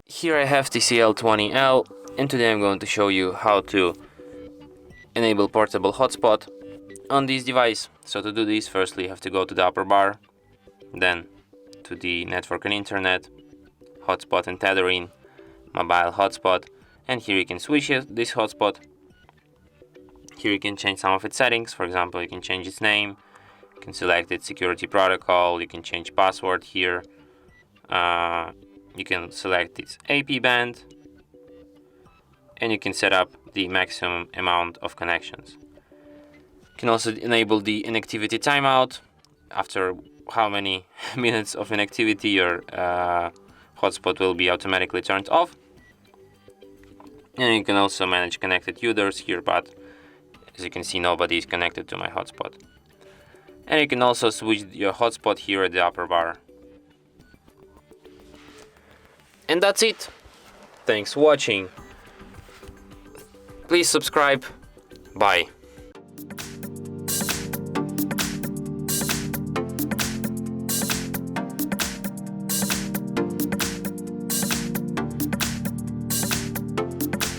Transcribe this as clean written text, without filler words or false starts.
Here I have TCL 20L, and today I'm going to show you how to enable portable hotspot on this device. So to do this, firstly you have to go to the upper bar, then to the network and internet, hotspot and tethering, mobile hotspot, and here you can switch this hotspot. Here you can change some of its settings. For example, you can change its name, you can select its security protocol, you can change password here. You can select its AP band, and you can set up the maximum amount of connections. You can also enable the inactivity timeout. After how many minutes of inactivity your hotspot will be automatically turned off. And you can also manage connected users here, but as you can see, nobody is connected to my hotspot. And you can also switch your hotspot here at the upper bar. And that's it. Thanks for watching. Please subscribe. Bye.